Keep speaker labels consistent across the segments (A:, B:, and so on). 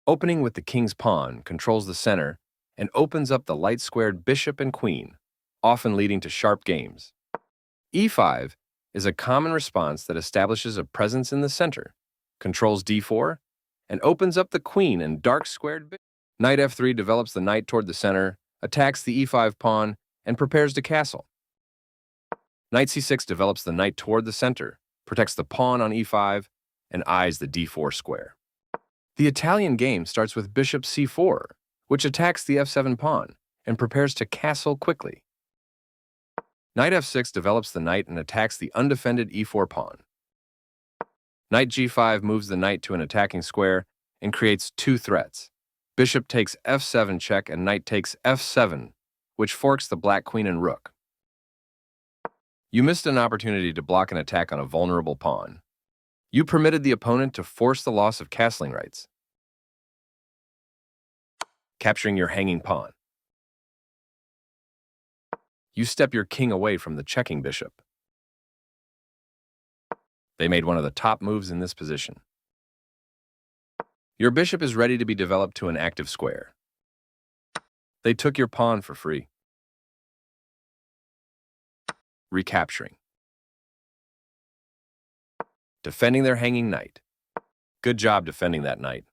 A: Opening with the king's pawn controls the center and opens up the light-squared bishop and queen, often leading to sharp games. e5 is a common response that establishes a presence in the center, controls d4, and opens up the queen and dark-squared bishop. Knight f3 develops the knight toward the center, attacks the e5 pawn, and prepares to castle. Knight c6 develops the knight toward the center, protects the pawn on e5, and eyes the d4 square. The Italian game starts with bishop c4, which attacks the f7 pawn and prepares to castle quickly. Knight f6 develops the knight and attacks the undefended e4 pawn. Knight g5 moves the knight to an attacking square and creates two threats. Bishop takes f7 check and knight takes f7, which forks the black queen and rook. You missed an opportunity to block an attack on a vulnerable pawn. You permitted the opponent to force the loss of castling rights, capturing your hanging pawn. You step your king away from the checking bishop. They made one of the top moves in this position. Your bishop is ready to be developed to an active square. They took your pawn for free, recapturing, defending their hanging knight. Good job defending that knight.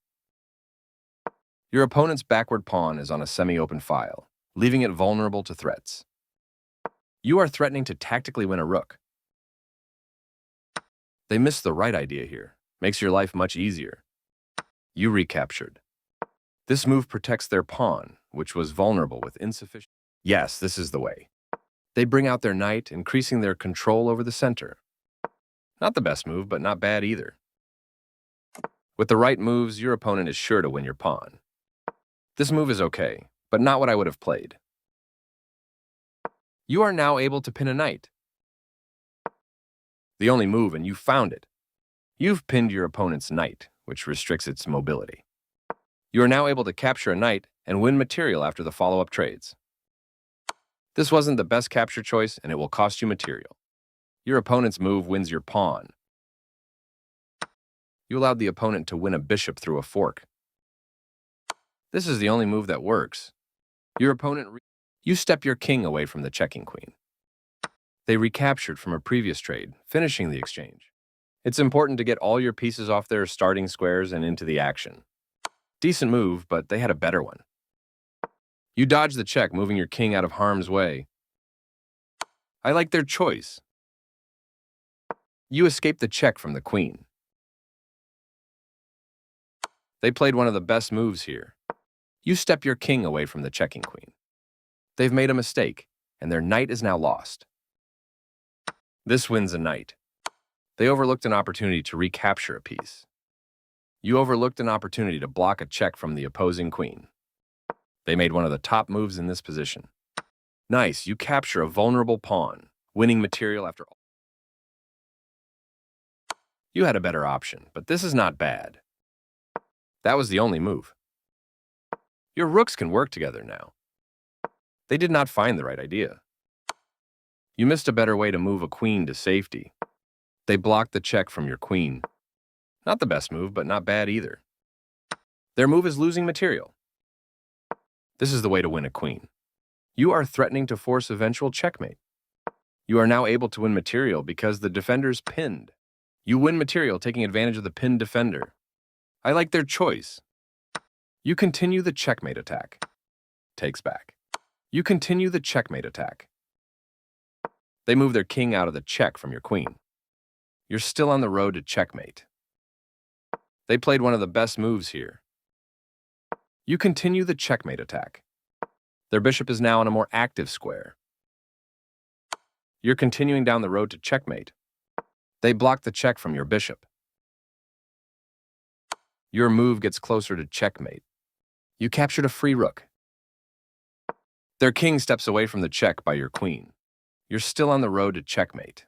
A: Your opponent's backward pawn is on a semi-open file, leaving it vulnerable to threats. You are threatening to tactically win a rook. They missed the right idea here. Makes your life much easier. You recaptured. This move protects their pawn, which was vulnerable with insufficient. Yes, this is the way. They bring out their knight, increasing their control over the center. Not the best move, but not bad either. With the right moves, your opponent is sure to win your pawn. This move is okay, but not what I would have played. You are now able to pin a knight. The only move, and you found it. You've pinned your opponent's knight, which restricts its mobility. You are now able to capture a knight and win material after the follow-up trades. This wasn't the best capture choice, and it will cost you material. Your opponent's move wins your pawn. You allowed the opponent to win a bishop through a fork. This is the only move that works. Your opponent You step your king away from the checking queen. They recaptured from a previous trade, finishing the exchange. It's important to get all your pieces off their starting squares and into the action. Decent move, but they had a better one. You dodged the check, moving your king out of harm's way. I like their choice. You escaped the check from the queen. They played one of the best moves here. You step your king away from the checking queen. They've made a mistake, and their knight is now lost. This wins a knight. They overlooked an opportunity to recapture a piece. You overlooked an opportunity to block a check from the opposing queen. They made one of the top moves in this position. Nice, you capture a vulnerable pawn, winning material after all. You had a better option, but this is not bad. That was the only move. Your rooks can work together now. They did not find the right idea. You missed a better way to move a queen to safety. They blocked the check from your queen. Not the best move, but not bad either. Their move is losing material. This is the way to win a queen. You are threatening to force eventual checkmate. You are now able to win material because the defender's pinned. You win material taking advantage of the pinned defender. I like their choice. You continue the checkmate attack. Takes back. You continue the checkmate attack. They move their king out of the check from your queen. You're still on the road to checkmate. They played one of the best moves here. You continue the checkmate attack. Their bishop is now on a more active square. You're continuing down the road to checkmate. They block the check from your bishop. Your move gets closer to checkmate. You captured a free rook. Their king steps away from the check by your queen. You're still on the road to checkmate.